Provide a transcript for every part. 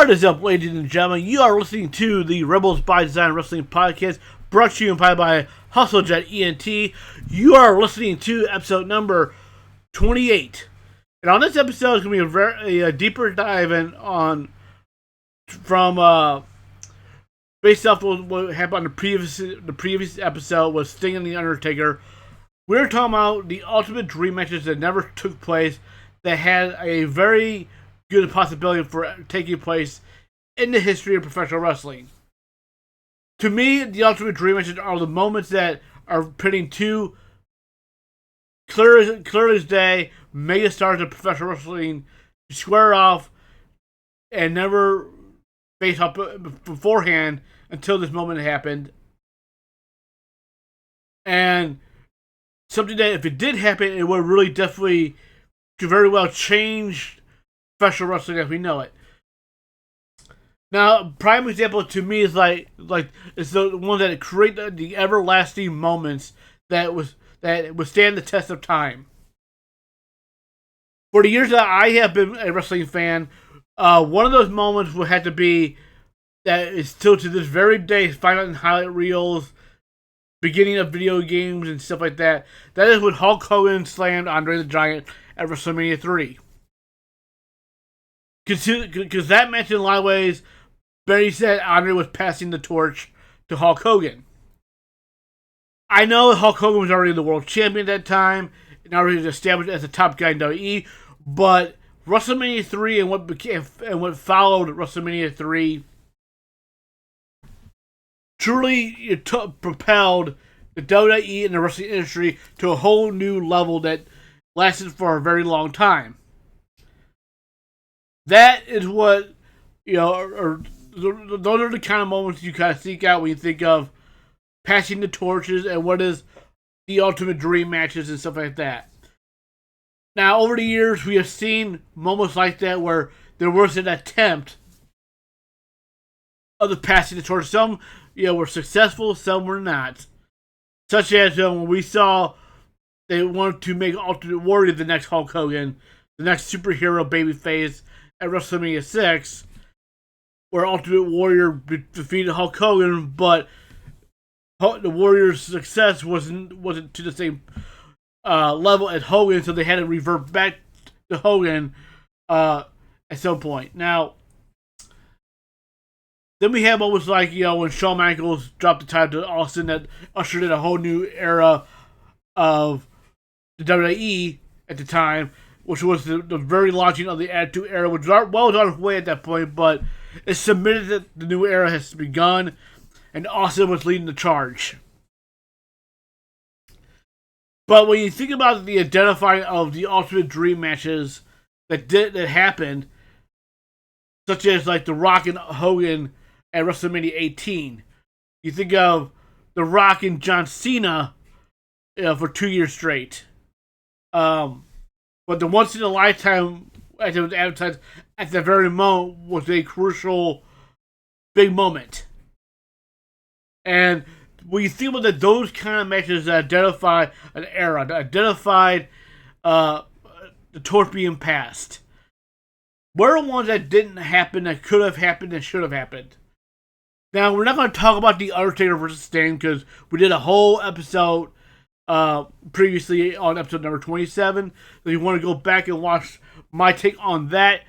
What is up, ladies and gentlemen? You are listening to the Rebels by Design Wrestling Podcast, brought to you by HustleJet ENT. You are listening to episode number 28. And on this episode, it's going to be a deeper dive in based off what happened on the previous episode with Sting and The Undertaker. We're talking about the Ultimate Dream matches that never took place, that had a very good possibility for taking place in the history of professional wrestling. To me, the Ultimate Dream matches are the moments that are pitting two clear as day megastars of professional wrestling to square off and never face up beforehand until this moment happened. And something that, if it did happen, it would really definitely could very well change professional wrestling as we know it. Now, a prime example to me is like it's the one that create the everlasting moments that withstand the test of time. For the years that I have been a wrestling fan, one of those moments would have to be that is still to this very day found in highlight reels, beginning of video games and stuff like that. That is when Hulk Hogan slammed Andre the Giant at WrestleMania 3. Because that match, in a lot of ways, Barry said Andre was passing the torch to Hulk Hogan. I know Hulk Hogan was already the world champion at that time, and already established as a top guy in WWE, but WrestleMania 3 and what followed WrestleMania 3 truly propelled the WWE and the wrestling industry to a whole new level that lasted for a very long time. That is what, those are the kind of moments you kind of seek out when you think of passing the torches and what is the Ultimate Dream matches and stuff like that. Now, over the years, we have seen moments like that where there was an attempt of the passing the torch. Some, were successful, some were not. Such as when we saw they wanted to make Ultimate Warrior the next Hulk Hogan, the next superhero babyface at WrestleMania 6, where Ultimate Warrior defeated Hulk Hogan, but the Warrior's success wasn't to the same level as Hogan, so they had to revert back to Hogan at some point. Now, then we have what was like, when Shawn Michaels dropped the title to Austin, that ushered in a whole new era of the WWE at the time, which was the very launching of the Attitude Era, which was well on its way at that point, but it submitted that the new era has begun, and Austin was leading the charge. But when you think about the identifying of the Ultimate Dream matches that happened, such as like The Rock and Hogan at WrestleMania 18, you think of The Rock and John Cena for 2 years straight. But the once in a lifetime, as it was advertised at the very moment, was a crucial big moment. And when you think about that, those kind of matches that identify an era, that identified the torch being passed, were the ones that didn't happen, that could have happened, and should have happened. Now, we're not going to talk about The Undertaker versus Sting, because we did a whole episode previously on episode number 27. So if you want to go back and watch my take on that,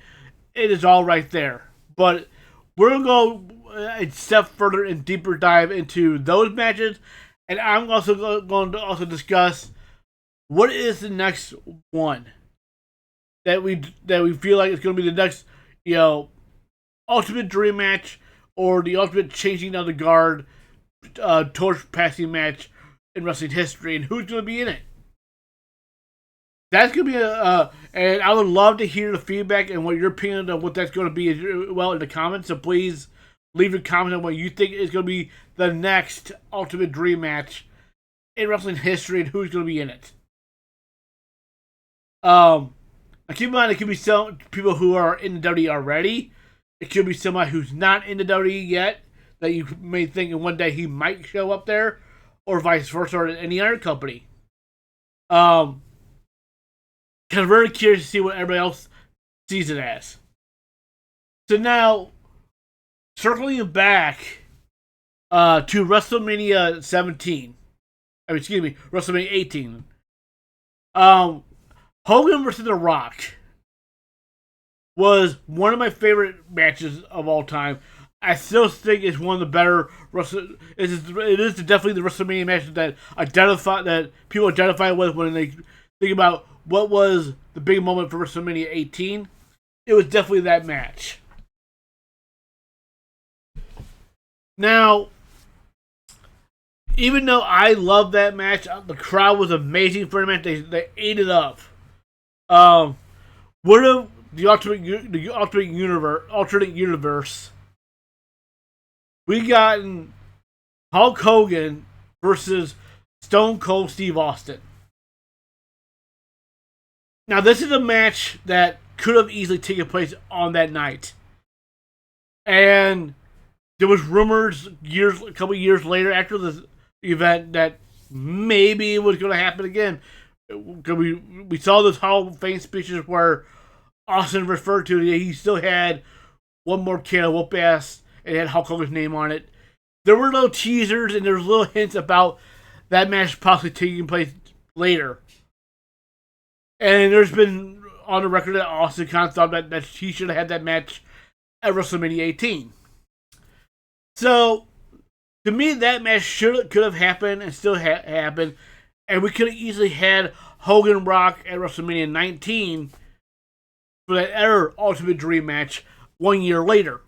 it is all right there. But we're going to go a step further and deeper dive into those matches, and I'm also going to discuss what is the next one that we feel like is going to be the next Ultimate Dream match, or the ultimate changing of the guard torch passing match in wrestling history, and who's going to be in it. That's going to be and I would love to hear the feedback and what your opinion of what that's going to be in the comments. So please leave your comment on what you think is going to be the next Ultimate Dream match in wrestling history and who's going to be in it. Now keep in mind, it could be some people who are in the WWE already. It could be somebody who's not in the WWE yet that you may think in one day he might show up there, or vice versa, or in any other company. Kind of very curious to see what everybody else sees it as. So now, circling back to WrestleMania 17. I mean, excuse me, WrestleMania 18. Hogan versus The Rock was one of my favorite matches of all time. I still think it's one of the better. It is definitely the WrestleMania match that people identify with when they think about what was the big moment for WrestleMania 18. It was definitely that match. Now, even though I love that match, the crowd was amazing for the match. They ate it up. What if the alternate universe, we gotten Hulk Hogan versus Stone Cold Steve Austin? Now, this is a match that could have easily taken place on that night, and there was rumors a couple years later after the event that maybe it was going to happen again. We saw those Hall of Fame speeches where Austin referred to it. He still had one more can of whoop ass and it had Hulk Hogan's name on it. There were little teasers and there was little hints about that match possibly taking place later. And there's been on the record that Austin kind of thought that he should have had that match at WrestleMania 18. So, to me, that match could have happened and still happened. And we could have easily had Hogan Rock at WrestleMania 19 for that other Ultimate Dream match 1 year later.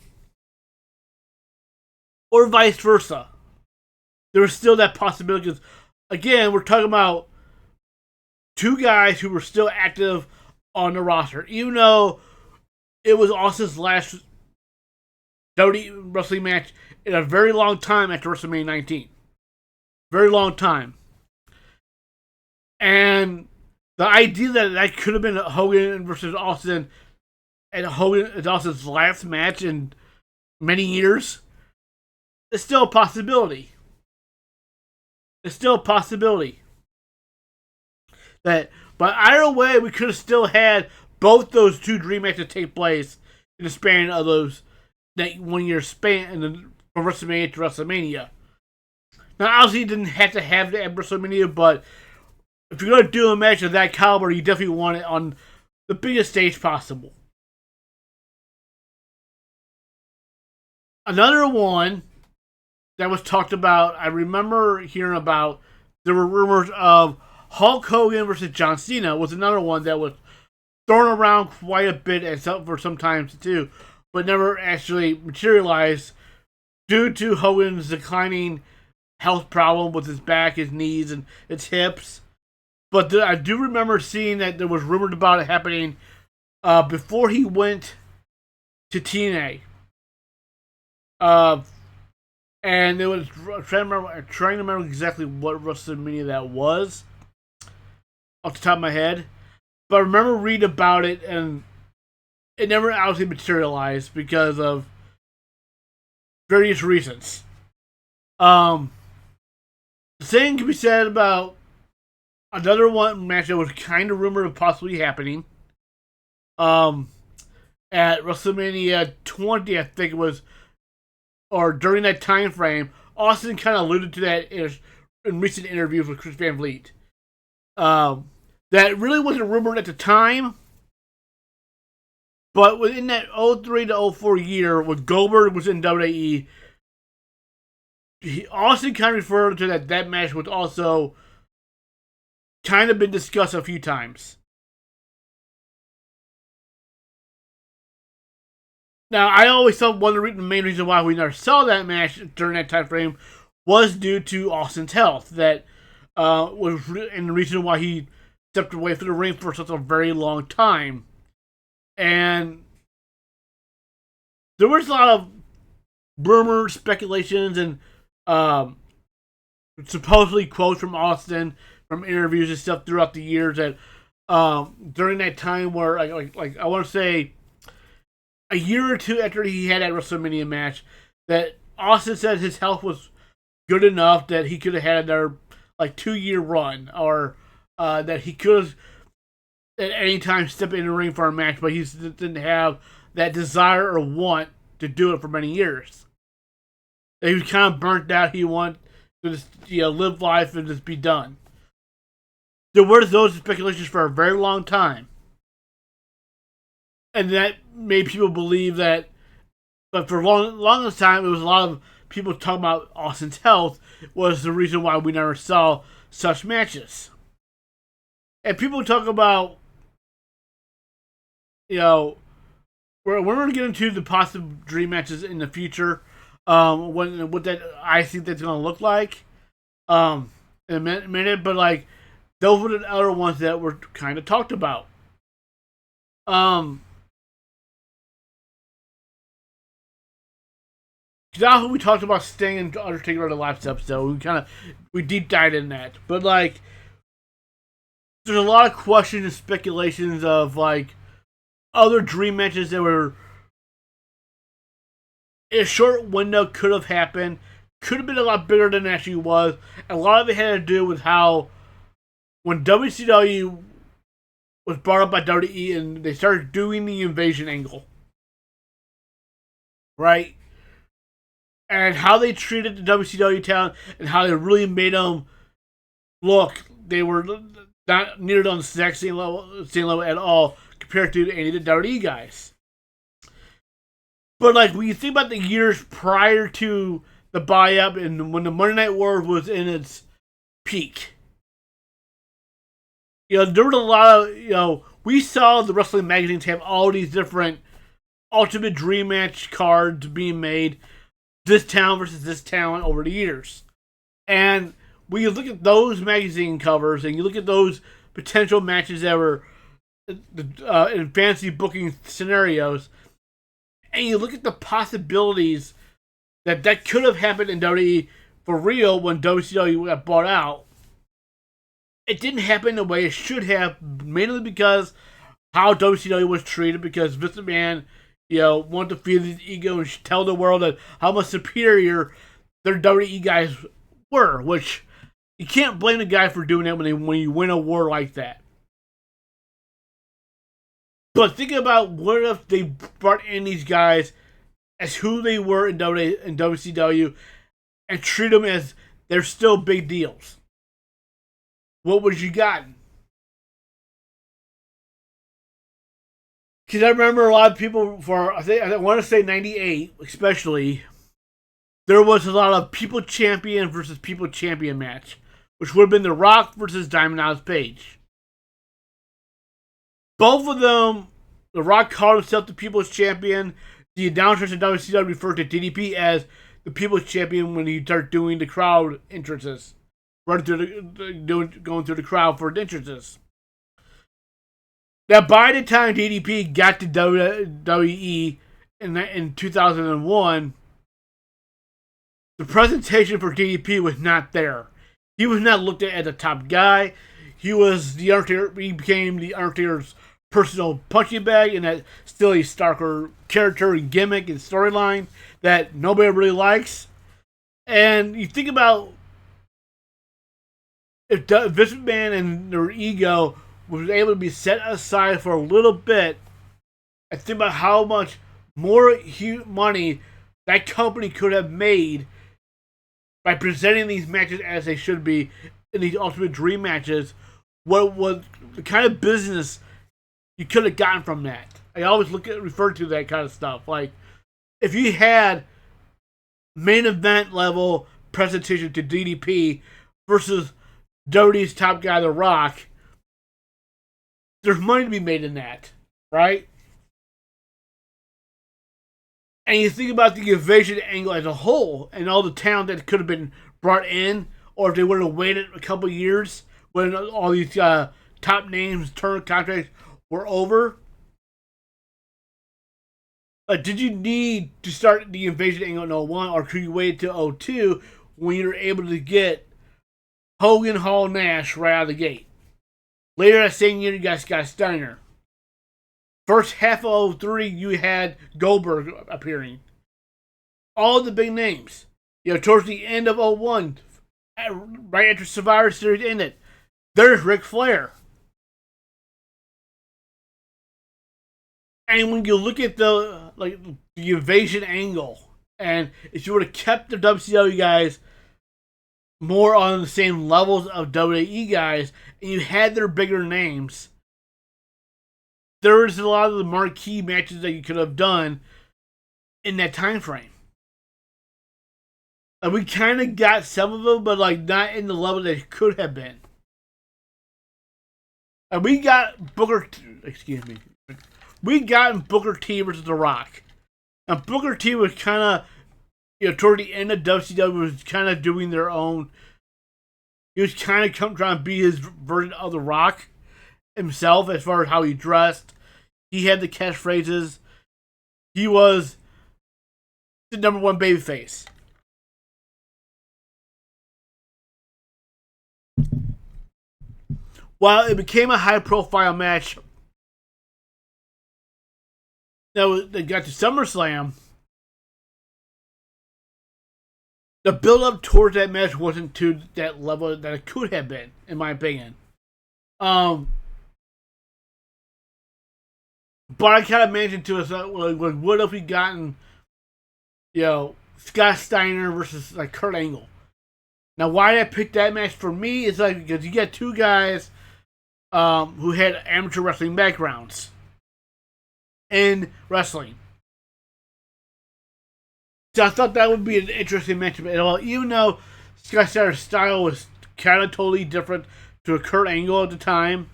Or vice versa. There was still that possibility because, again, we're talking about two guys who were still active on the roster. Even though it was Austin's last WWE wrestling match in a very long time after WrestleMania 19. Very long time. And the idea that could have been Hogan versus Austin and Hogan is Austin's last match in many years is still a possibility. It's still a possibility. But either way, we could have still had both those two dream matches take place in the span of that 1 year span from WrestleMania to WrestleMania. Now, obviously, you didn't have to have it at WrestleMania, but if you're going to do a match of that caliber, you definitely want it on the biggest stage possible. Another one that was talked about, I remember hearing about, there were rumors of Hulk Hogan versus John Cena was another one that was thrown around quite a bit for some times too, but never actually materialized due to Hogan's declining health problem with his back, his knees, and his hips. But I do remember seeing that there was rumored about it happening before he went to TNA. And it was trying to remember exactly what WrestleMania that was off the top of my head. But I remember reading about it, and it never actually materialized because of various reasons. The same can be said about another one match that was kind of rumored of possibly happening. At WrestleMania 20, I think it was, or during that time frame, Austin kind of alluded to that in recent interviews with Chris Van Vliet. That really wasn't rumored at the time, but within that 03 to 04 year, when Goldberg was in WWE, Austin kind of referred to that match was also kind of been discussed a few times. Now, I always thought one of the main reasons why we never saw that match during that time frame was due to Austin's health. That was and the reason why he stepped away from the ring for such a very long time. And there was a lot of rumors, speculations, and supposedly quotes from Austin from interviews and stuff throughout the years that during that time where like I want to say a year or two after he had that WrestleMania match, that Austin said his health was good enough that he could have had another 2-year run, or that he could have at any time step in the ring for a match, but he didn't have that desire or want to do it for many years. He was kind of burnt out. He wanted to just, live life and just be done. There were those speculations for a very long time. And that made people believe that, but for longest time, it was a lot of people talking about Austin's health was the reason why we never saw such matches. And people talk about, we're going to get into the possible dream matches in the future. What that I think that's going to look like, in a minute. But like, those were the other ones that were kind of talked about. Now we talked about Sting and Undertaker on the last episode. We deep dived in that, but like, there's a lot of questions and speculations of like other dream matches that were in a short window could have happened, could have been a lot bigger than it actually was. A lot of it had to do with how when WCW was brought up by WWE and they started doing the invasion angle, right? And how they treated the WCW talent and how they really made them look, they were not near on the same level at all compared to any of the WWE guys. But like when you think about the years prior to the buy-up and when the Monday Night War was in its peak, there were a lot of, we saw the wrestling magazines have all these different Ultimate Dream Match cards being made, this talent versus this talent over the years. And when you look at those magazine covers and you look at those potential matches that were in fantasy booking scenarios, and you look at the possibilities that could have happened in WWE for real when WCW got bought out, it didn't happen the way it should have, mainly because how WCW was treated, because Vince McMahon, wanted to feel his ego and tell the world that how much superior their WWE guys were, which you can't blame the guy for doing that when you win a war like that. But think about what if they brought in these guys as who they were in WCW and treat them as they're still big deals. What would you gotten? Because I remember a lot of people I want to say 98 especially, there was a lot of People Champion versus People Champion match, which would have been The Rock versus Diamond Dallas Page. Both of them, The Rock called himself the People's Champion. The announcers in WCW referred to DDP as the People's Champion when he started doing the crowd entrances, going through the crowd for the entrances. Now, by the time DDP got to WWE in 2001, the presentation for DDP was not there. He was not looked at as a top guy. He was the Undertaker. He became the Undertaker's personal punching bag in that silly Starker character and gimmick and storyline that nobody really likes. And you think about if Vince McMahon and their ego was able to be set aside for a little bit, and think about how much more money that company could have made by presenting these matches as they should be in these Ultimate Dream matches. What was the kind of business you could have gotten from that? I always refer to that kind of stuff. Like, if you had main event level presentation to DDP versus WWE's top guy, The Rock, there's money to be made in that, right? And you think about the invasion angle as a whole and all the talent that could have been brought in, or if they would have waited a couple years when all these top names turn contracts were over. Did you need to start the invasion angle in 01, or could you wait until 02 when you were able to get Hogan, Hall, Nash right out of the gate? Later that same year, you got Scott Steiner. First half of 03, you had Goldberg appearing. All the big names. Towards the end of 01, right after Survivor Series ended, there's Ric Flair. And when you look at the the invasion angle. And if you would have kept the WCW guys more on the same levels of WWE guys, and you had their bigger names, there's a lot of the marquee matches that you could have done in that time frame. And we kind of got some of them, but like not in the level they could have been. And we got Booker T versus The Rock. And Booker T was kind of, toward the end of WCW, was kind of doing their own. He was kind of trying to be his version of The Rock himself as far as how he dressed. He had the catchphrases. He was the number one babyface. While it became a high-profile match that got to SummerSlam, the build-up towards that match wasn't to that level that it could have been, in my opinion. But I kind of mentioned to us, what if we gotten, Scott Steiner versus like Kurt Angle? Now, why I picked that match for me is like because you get two guys who had amateur wrestling backgrounds in wrestling. So I thought that would be an interesting matchup at all, even though Scott Steiner's style was kind of totally different to a Kurt Angle at the time.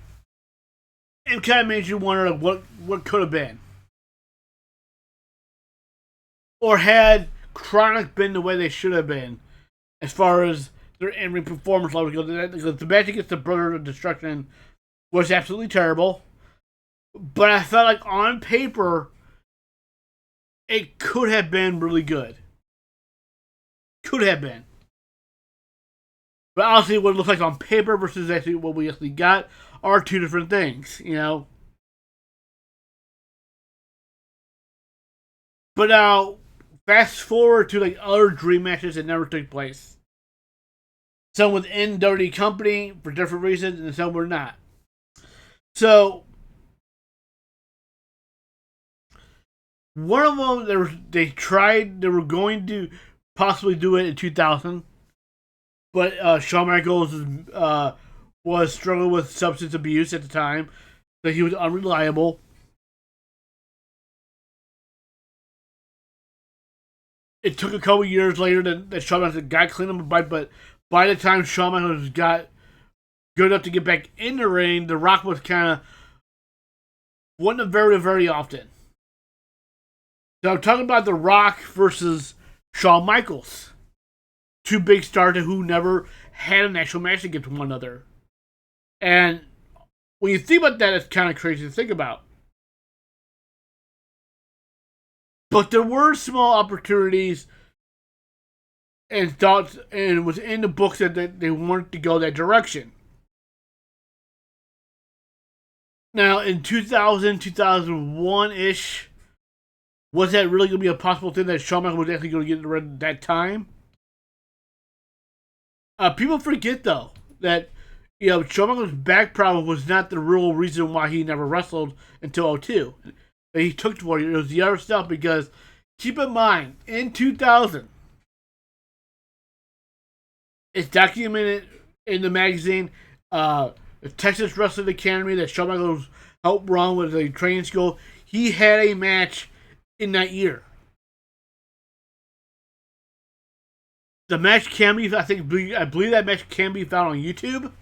It kind of made you wonder what could have been. Or had Chronic been the way they should have been, as far as their in-ring performance level goes. Because the match against the Brother of Destruction was absolutely terrible. But I felt like on paper, it could have been really good. Could have been. But honestly, what it looks like on paper versus actually what we actually got are two different things, But now, fast forward to like other dream matches that never took place. Some within WWE company for different reasons, and some were not. So, one of them, they were going to possibly do it in 2000, but Shawn Michaels was struggling with substance abuse at the time, so he was unreliable. It took a couple years later that Shawn Michaels got clean up, but by the time Shawn Michaels got good enough to get back in the ring, The Rock was kind of wasn't very, very often. So I'm talking about The Rock versus Shawn Michaels. Two big stars who never had an actual match against one another. And when you think about that, it's kind of crazy to think about. But there were small opportunities and thoughts, and it was in the books that they wanted to go that direction. Now, in 2000, 2001-ish, was that really going to be a possible thing that Shawn Michaels was actually going to get rid of that time? People forget, though, that Shawn Michaels' back problem was not the real reason why he never wrestled until 2002. He took 20 years. It was the other stuff because, keep in mind, in 2000, it's documented in the magazine, the Texas Wrestling Academy that Shawn Michaels helped run with a training school. He had a match in that year. The match can be, I believe that match can be found on YouTube.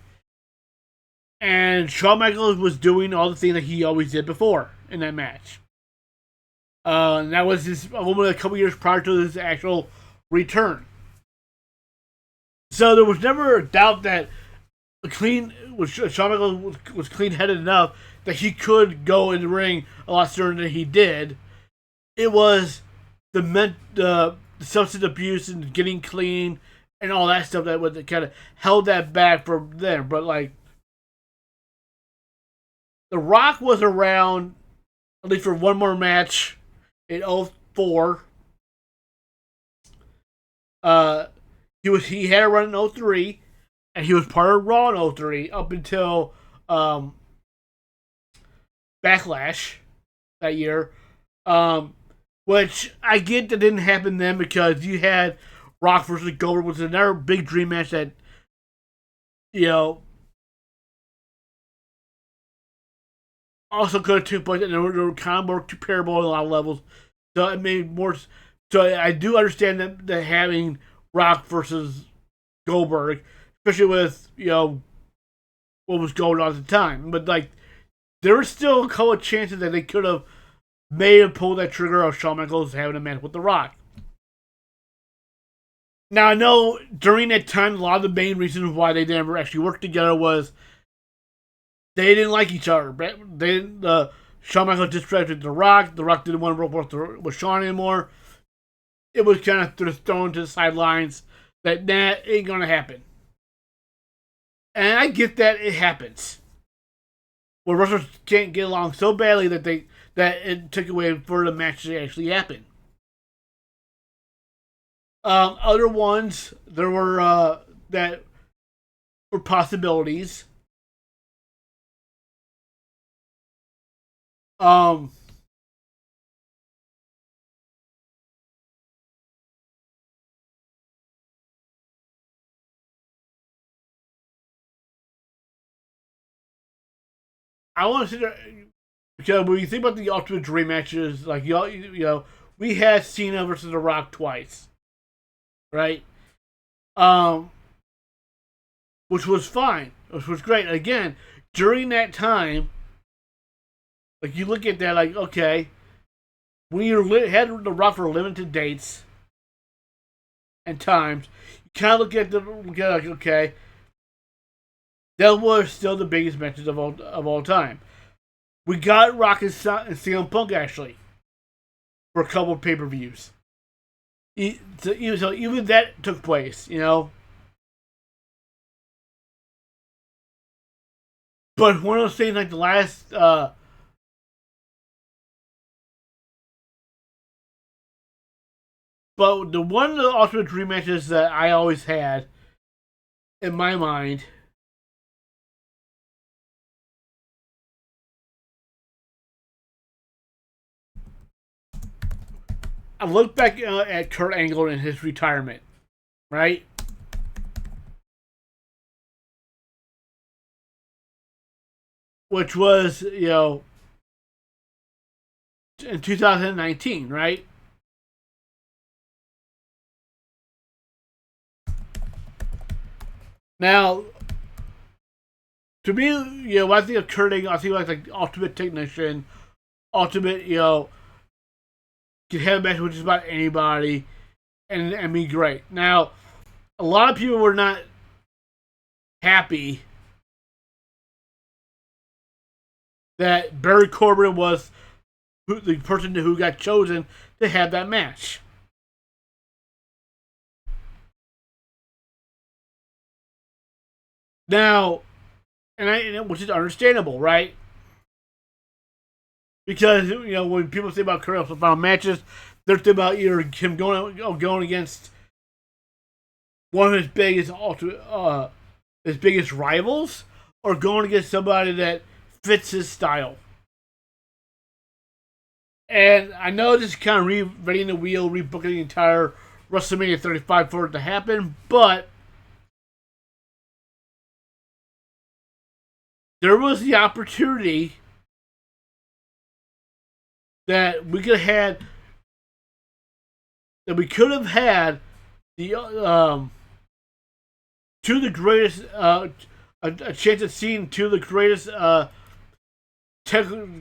And Shawn Michaels was doing all the things that he always did before in that match. And that was only a couple years prior to his actual return. So there was never a doubt that Shawn Michaels was clean-headed enough that he could go in the ring a lot sooner than he did. It was the substance abuse and getting clean and all that stuff that kind of held that back from there. But like, The Rock was around at least for one more match in 2004. He had a run in 2003, and he was part of Raw in 2003 up until Backlash that year. which I get that didn't happen then because you had Rock versus Goldberg, which was another big dream match that, you know, also could have took place, and they were kind of more comparable on a lot of levels. So it made more. So I do understand that having Rock versus Goldberg, especially with what was going on at the time, but like there was still a couple of chances that they could have may have pulled that trigger of Shawn Michaels having a match with The Rock. Now I know during that time, a lot of the main reasons why they never actually worked together was they didn't like each other. Shawn Michaels disrespected The Rock. The Rock didn't want to work with Shawn anymore. It was kind of just thrown to the sidelines that ain't gonna happen. And I get that it happens. Where wrestlers can't get along so badly that it took away for the match to actually happen. Other ones there were that were possibilities. I want to sit there because when you think about the Ultimate Dream matches, like we had Cena versus The Rock twice, right? Um, which was fine, which was great. Again, during that time, like you look at that, like okay, when you had The Rock for limited dates and times, you kind of look at like okay, that was still the biggest matches of all time. We got Rock and CM Punk actually for a couple of pay-per-views. So even that took place, But one of those things like the last, but the one of the Ultimate Dream matches that I always had in my mind. I look back at Kurt Angle in his retirement, right? Which was, in 2019, right? Now, to me, when I think of Kurt Angle, I think like Ultimate Technician, Ultimate, can have a match with just about anybody and be great. Now, a lot of people were not happy that Barry Corbin was the person who got chosen to have that match. Now, which is understandable, right? Because when people say about Kurt Angle's final matches, they're thinking about either him going against one of his biggest rivals, or going against somebody that fits his style. And I know this is kind of reinventing the wheel, rebooking the entire WrestleMania 35 for it to happen, but there was the opportunity that we could have had the two of the greatest a chance of seeing two of the greatest technical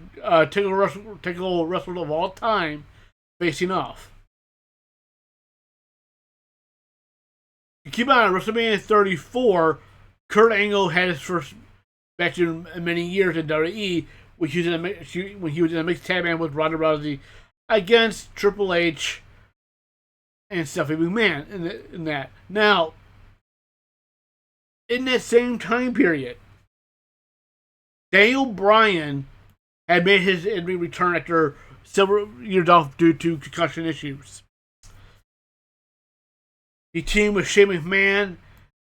wrestlers of all time facing off. You keep on WrestleMania 34, Kurt Angle had his first match in many years in WWE when he was in a mixed tag match with Ronda Rousey against Triple H and Stephanie McMahon in that. Now, in that same time period, Daniel Bryan had made his in-ring return after several years off due to concussion issues. He teamed with Shane McMahon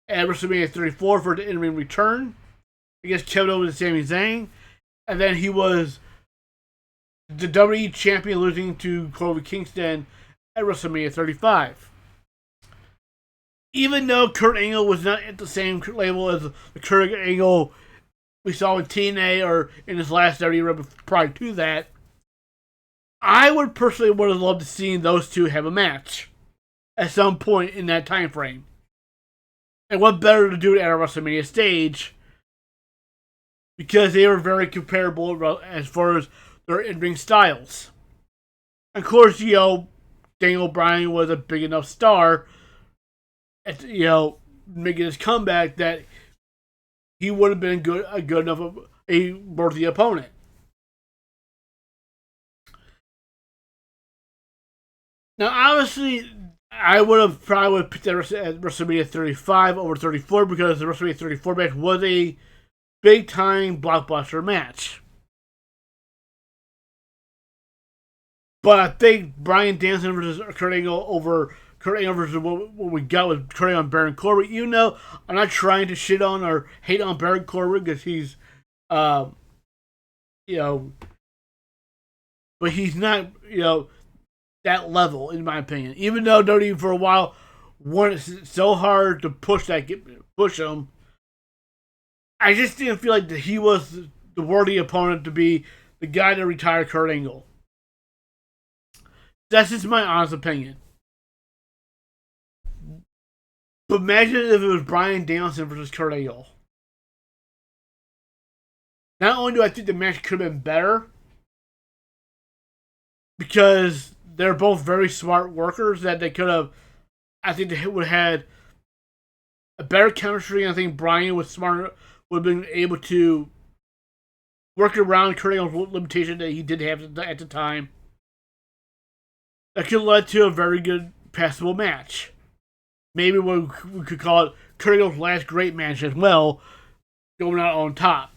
at WrestleMania 34 for the in-ring return against Kevin Owens and Sami Zayn. And then he was the WWE champion losing to Kofi Kingston at WrestleMania 35. Even though Kurt Angle was not at the same level as the Kurt Angle we saw in TNA or in his last WWE run prior to that, I would personally would have loved to see those two have a match at some point in that time frame. And what better to do it at a WrestleMania stage, because they were very comparable as far as their in-ring styles. Of course, Daniel Bryan was a big enough star at, making his comeback that he would have been a good enough a worthy opponent. Now, obviously, I would have probably picked that at WrestleMania 35 over 34 because the WrestleMania 34 match was a big time blockbuster match. But I think Bryan Danielson versus Kurt Angle over Kurt Angle versus what we got with Kurt Angle and Baron Corbin. You know, I'm not trying to shit on or hate on Baron Corbin because he's, but he's not, that level in my opinion. Even though WWE for a while wanted so hard to push him, I just didn't feel like that he was the worthy opponent to be the guy to retire Kurt Angle. That's just my honest opinion. But imagine if it was Bryan Danielson versus Kurt Angle. Not only do I think the match could have been better, because they're both very smart workers that they could have, I think they would have had a better chemistry. I think Bryan was smart, would have been able to work around Kurt Angle's limitation that he did have at the time. That could have led to a very good, passable match. Maybe we could call it Kurt Angle's last great match as well, going out on top.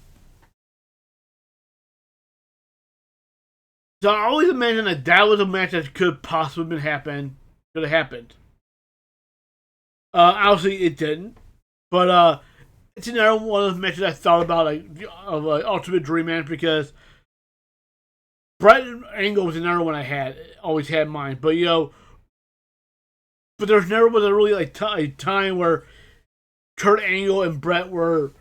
So I always imagine that was a match that could possibly have happened. Obviously, it didn't. But it's another one of those matches I thought about, of Ultimate Dream match, because Brett Angle was another one I always had in mind. But, but there's never was a really a time where Kurt Angle and Brett were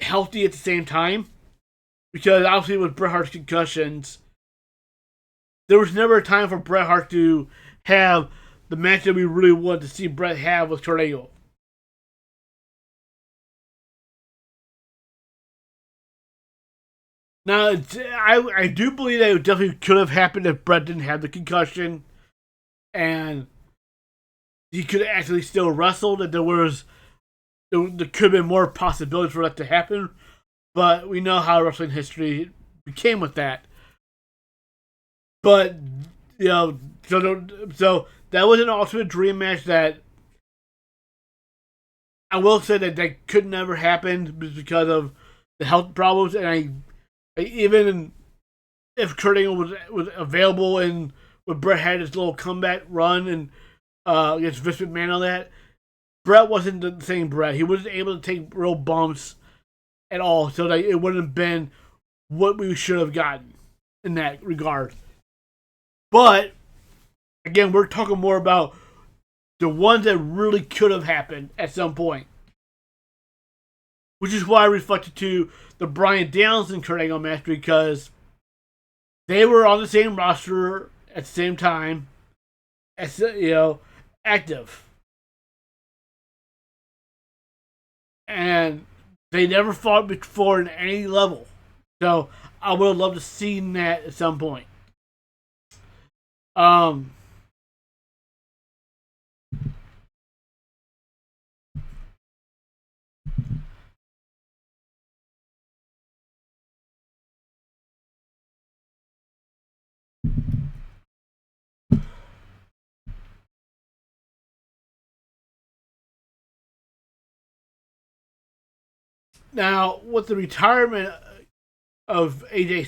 healthy at the same time. Because obviously with Bret Hart's concussions, there was never a time for Bret Hart to have the match that we really wanted to see Bret have with Kurt Angle. Now, I do believe that it definitely could have happened if Bret didn't have the concussion, and he could have actually still wrestled, that there could have been more possibilities for that to happen. But we know how wrestling history became with that. But, so that was an Ultimate Dream match that I will say that could never happen because of the health problems. And even if Kurt Angle was available and when Bret had his little comeback run and against Vince McMahon and all that, Bret wasn't the same Bret. He wasn't able to take real bumps at all, so that it wouldn't have been what we should have gotten in that regard. But again, we're talking more about the ones that really could have happened at some point, which is why I reflected to the Bryan Danielson Kurt Angle match, because they were on the same roster at the same time, as active, and they never fought before in any level. So I would have loved to see that at some point. Now, with the retirement of AJ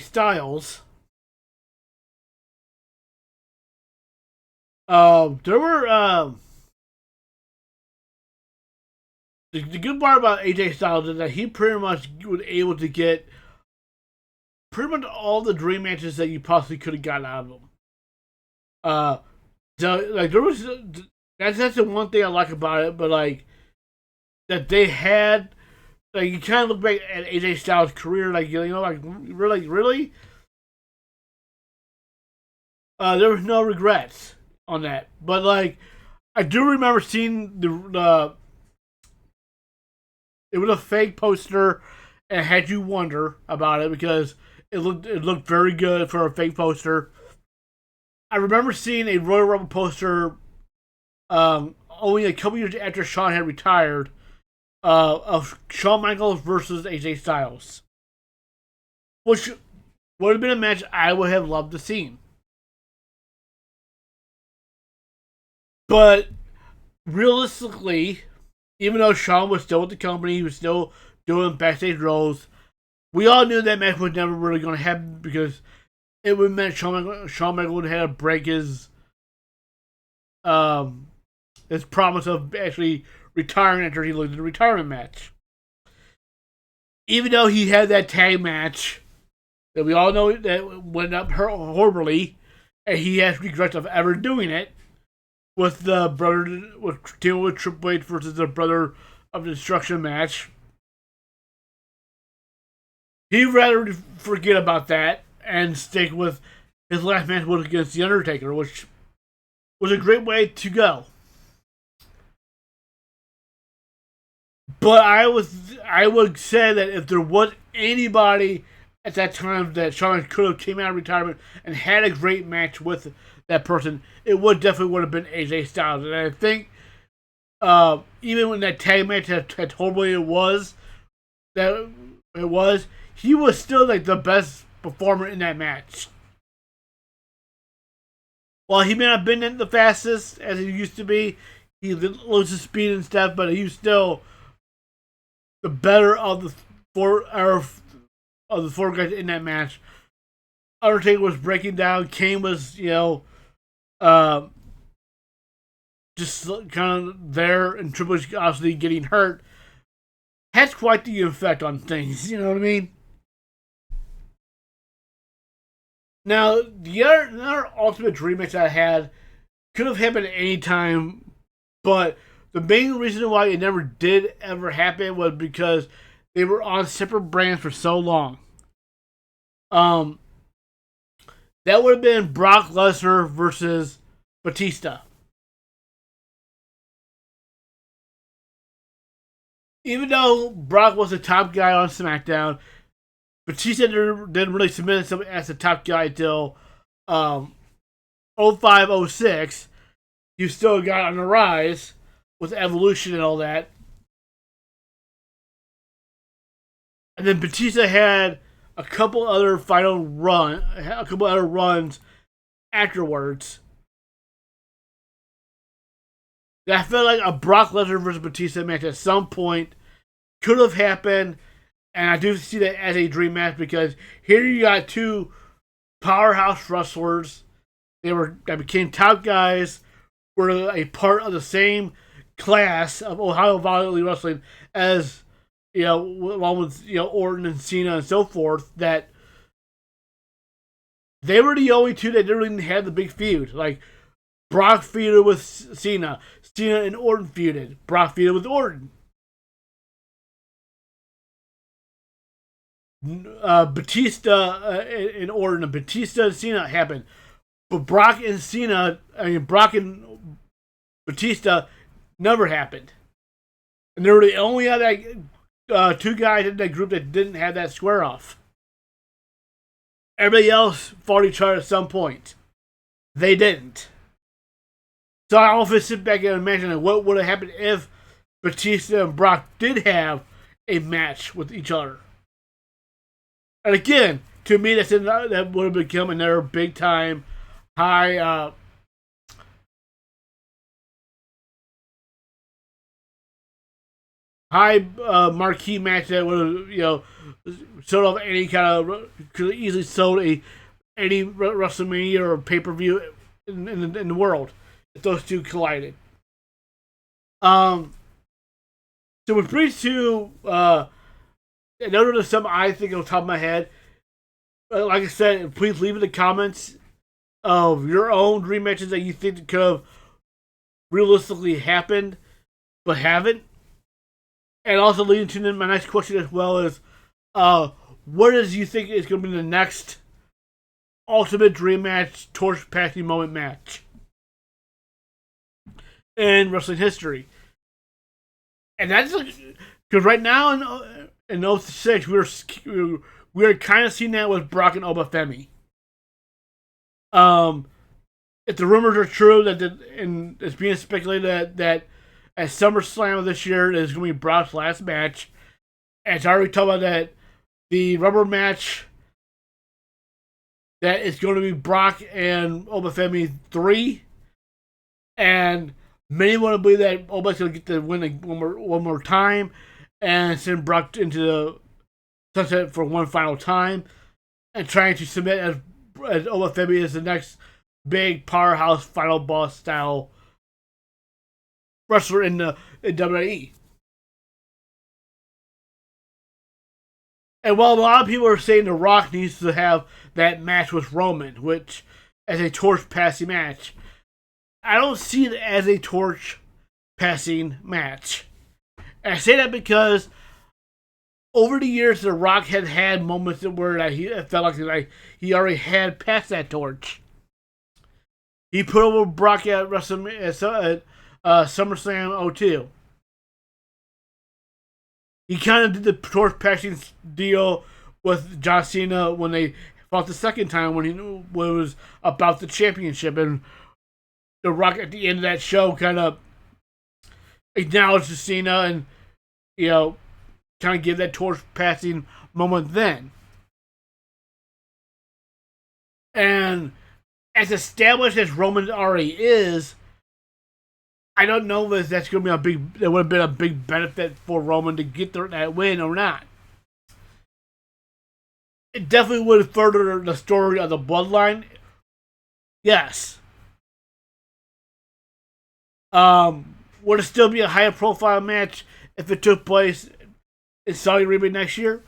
Styles, there were the good part about AJ Styles is that he pretty much was able to get pretty much all the dream matches that you possibly could have gotten out of them. Like there was that's the one thing I like about it, but like that they had like you kind of look back at AJ Styles' career, like like really, there was no regrets on that. But like I do remember seeing the it was a fake poster and had you wonder about it because it looked very good for a fake poster. I remember seeing a Royal Rumble poster only a couple years after Shawn had retired of Shawn Michaels versus AJ Styles, which would have been a match I would have loved to see. But realistically, even though Shawn was still with the company, he was still doing backstage roles. We all knew that match was never really going to happen because it would mean Shawn Michaels would have to break um, his promise of actually retiring after he looked at the retirement match. Even though he had that tag match that we all know that went up horribly, and he has regrets of ever doing it with the brother with Triple H versus the brother of the Destruction match. He'd rather forget about that and stick with his last match was against The Undertaker, which was a great way to go. But I would say that if there was anybody at that time that Shawn could have came out of retirement and had a great match with that person, it would have been AJ Styles. And I think even when that tag match had totally he was still like the best performer in that match. While he may not have been the fastest as he used to be, he loses speed and stuff, but he was still the better of the four guys in that match. Undertaker was breaking down. Kane was, uh, just kind of there, and Triple H obviously getting hurt. Has quite the effect on things. You know what I mean? Now, another Ultimate Dream match I had could have happened at any time, but the main reason why it never did ever happen was because they were on separate brands for so long. That would have been Brock Lesnar versus Batista. Even though Brock was the top guy on SmackDown, Batista didn't really submit himself as the top guy until 05, 06. You still got on the rise with Evolution and all that. And then Batista had a couple other runs afterwards. That I felt like a Brock Lesnar versus Batista match at some point could have happened, and I do see that as a dream match because here you got two powerhouse wrestlers. They became top guys, were a part of the same class of Ohio Valley Wrestling as along with Orton and Cena and so forth. That they were the only two that didn't really have the big feud. Like Brock feuded with Cena and Orton feuded. Brock feuded with Orton. Batista and Orton, Batista and Cena happened, but Brock and Batista never happened, and they were the only other two guys in that group that didn't have that square off. Everybody else fought each other at some point. They didn't. So I often sit back and imagine what would have happened if Batista and Brock did have a match with each other. And again, to me, that would have become another big time high marquee match that would have sold off any kind of could have easily sold any WrestleMania or pay per view in the world if those two collided. So with brings to those are some I think on the top of my head. Like I said, please leave in the comments of your own dream matches that you think could have realistically happened but haven't. And also leading to my next question as well is, what do you think is going to be the next ultimate dream match, torch passing moment match in wrestling history? And that's because right now in 06, we're kind of seeing that with Brock and Obafemi. If the rumors are true and it's being speculated that at SummerSlam this year is going to be Brock's last match, and it's already talked about that the rubber match that is going to be Brock and Obafemi 3, and many want to believe that Oba's going to get the win one more time and send Brock into the sunset for one final time, and trying to submit as Obafemi as the next big powerhouse final boss style wrestler in WWE. And while a lot of people are saying The Rock needs to have that match with Roman, which as a torch passing match, I don't see it as a torch passing match. And I say that because over the years, The Rock had moments where he felt like he already had passed that torch. He put over Brock at WrestleMania, SummerSlam 02. He kind of did the torch passing deal with John Cena when they fought the second time when it was about the championship, and The Rock at the end of that show kind of acknowledged Cena and kind of give that torch passing moment then. And as established as Roman already is, I don't know if that's going to be it would have been a big benefit for Roman to get that win or not. It definitely would further the story of the bloodline. Yes. Would it still be a higher profile match if it took place in Saudi Arabia next year?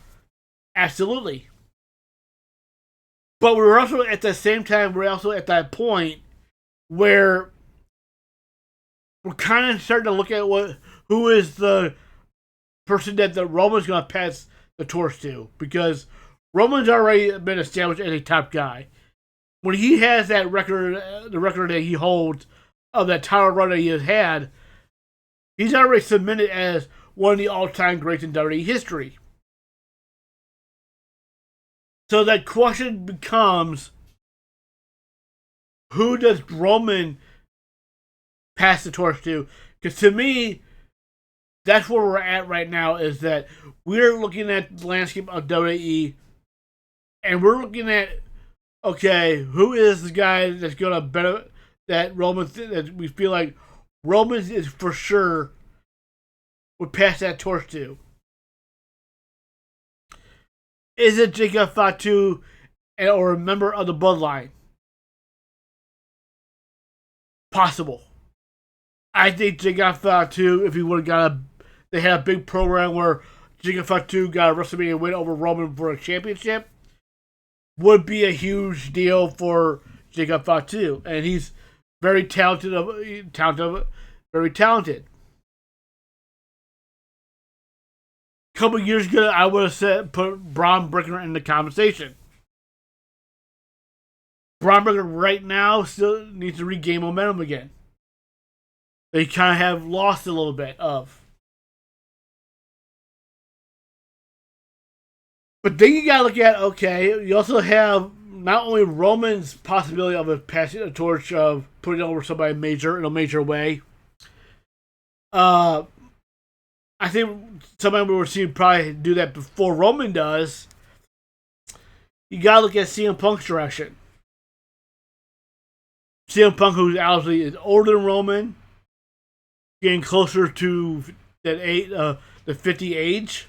Absolutely. But we're also at the same time, we're also at that point where we're kind of starting to look at who is the person that the Roman's going to pass the torch to, because Roman's already been established as a top guy. When he has that record, the record that he holds of that title run that he has had, he's already cemented as one of the all-time greats in WWE history. So that question becomes, who does Roman pass the torch to? Because to me, that's where we're at right now, is that we're looking at the landscape of WWE, and we're looking at, okay, who is the guy that's going to benefit that Roman, that we feel like Roman is for sure would pass that torch to? Is it Jacob Fatu or a member of the bloodline? Possible. I think Jacob Fatu, if he would have got they had a big program where Jacob Fatu got a WrestleMania win over Roman for a championship, would be a huge deal for Jacob Fatu. And he's very talented, very talented. A couple years ago, I would have put Braun Breaker in the conversation. Braun Breaker right now still needs to regain momentum again. They kind of have lost a little bit of. But then you gotta look at, okay, you also have not only Roman's possibility of passing a torch of putting over somebody major in a major way. I think somebody we were seeing probably do that before Roman does. You gotta look at CM Punk's direction. CM Punk, who's obviously is older than Roman, getting closer to the 50 age.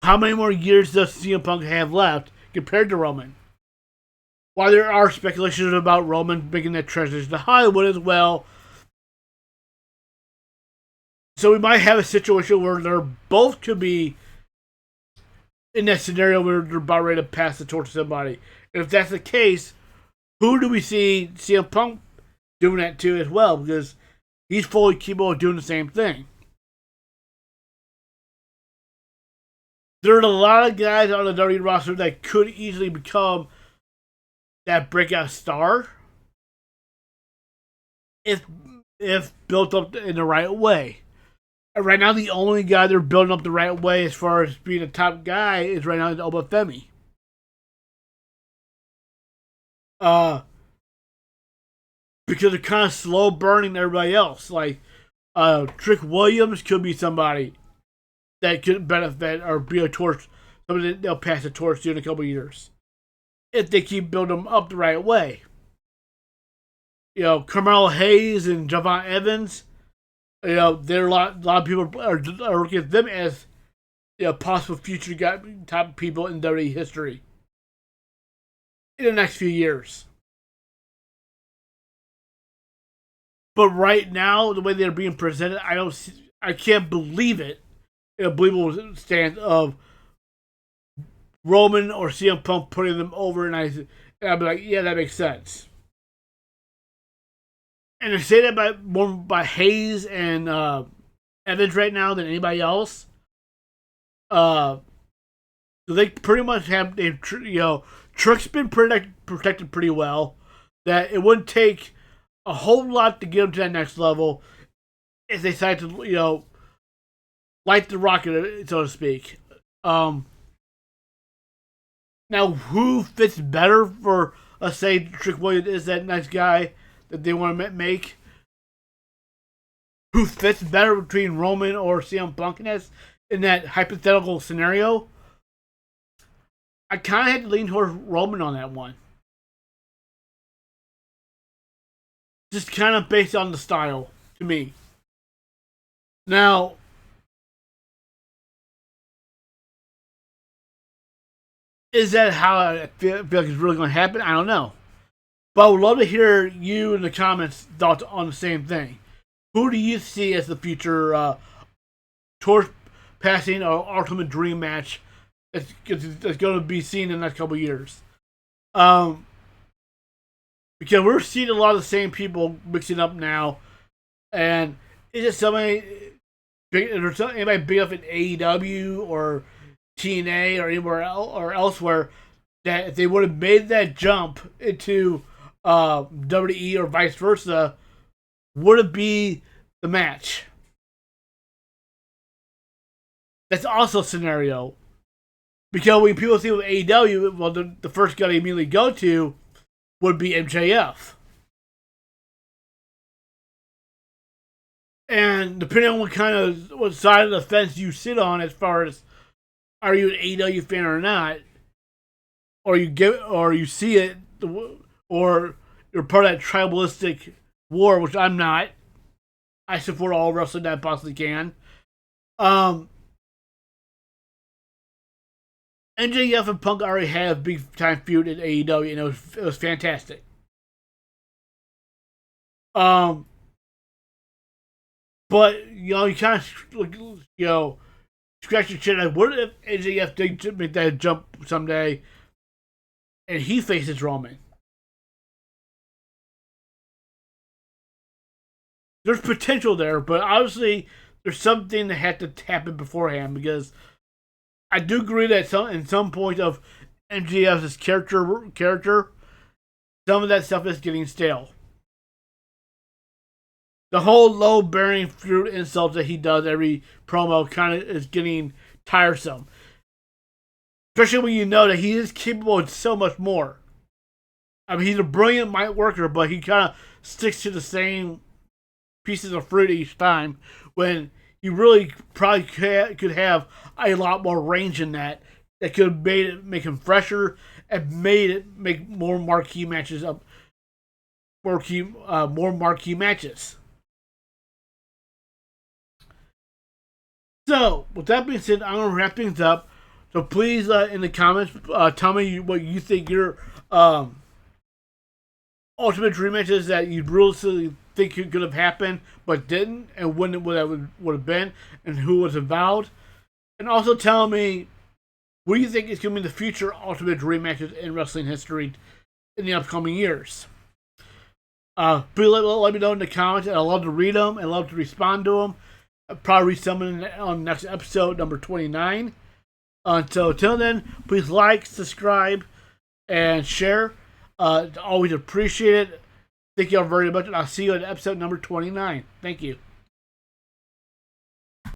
How many more years does CM Punk have left compared to Roman? While there are speculations about Roman making that transition to Hollywood as well, so we might have a situation where they both could be in that scenario where they're about ready to pass the torch to somebody. And if that's the case, who do we see CM Punk doing that to as well? Because he's fully capable of doing the same thing. There are a lot of guys on the WWE roster that could easily become that breakout star if built up in the right way. And right now, the only guy they're building up the right way as far as being a top guy is right now Obafemi. Because they're kind of slow burning everybody else. Like, Trick Williams could be somebody that could benefit or be a torch. Somebody they'll pass the torch to in a couple years. If they keep building them up the right way. You know, Carmelo Hayes and Javon Evans, you know, there are a lot of people are looking at them as, you know, possible future top people in WWE history in the next few years. But right now, the way they're being presented, I can't believe it. In a believable stance of Roman or CM Punk putting them over, and I'd be like, yeah, that makes sense. And I say that more by Hayes and Evans right now than anybody else. They pretty much have, Trick's been protected pretty well. That it wouldn't take a whole lot to get him to that next level if they decide to, light the rocket, so to speak. Now, who fits better for, let's say, Trick Williams is that nice guy that they want to make? Who fits better between Roman or CM Punk in that hypothetical scenario? I kind of had to lean towards Roman on that one. Just kind of based on the style, to me. Now, is that how I feel like it's really going to happen? I don't know. But I would love to hear you in the comments thoughts on the same thing. Who do you see as the future torch passing or ultimate dream match that's going to be seen in the next couple of years? Because we're seeing a lot of the same people mixing up now. And is it somebody big? Is there anybody big up in AEW or TNA or anywhere else or elsewhere that if they would have made that jump into WWE or vice versa, would it be the match? That's also a scenario. Because when people see with AEW, well, the first guy they immediately go to would be MJF. And depending on what side of the fence you sit on, as far as are you an AEW fan or not, or you see it, or you're part of that tribalistic war, which I'm not. I support all wrestling that I possibly can. NJF and Punk already had a big time feud in AEW, and it was fantastic. But you kind of scratch your chin. Like, what if NJF did make that jump someday, and he faces Roman? There's potential there, but obviously there's something that had to happen beforehand, because I do agree that in some point of MJF's character, some of that stuff is getting stale. The whole low-bearing fruit insult that he does every promo kind of is getting tiresome. Especially when you know that he is capable of so much more. I mean, he's a brilliant mic worker, but he kind of sticks to the same pieces of fruit each time, when he really probably could have a lot more range in that could have made it make him fresher and made it make more marquee matches up, more marquee matches. So, with that being said, I'm going to wrap things up. So please, in the comments, tell me what you think your ultimate dream matches that you really think could have happened but didn't, and when it would have been, and who was involved. And also tell me what do you think is going to be the future Ultimate Dream matches in wrestling history in the upcoming years? Please let me know in the comments. I love to read them and love to respond to them. I'll probably read some on the next episode, number 29. Until then, please like, subscribe, and share. Always appreciate it. Thank you all very much, and I'll see you in episode number 29. Thank you.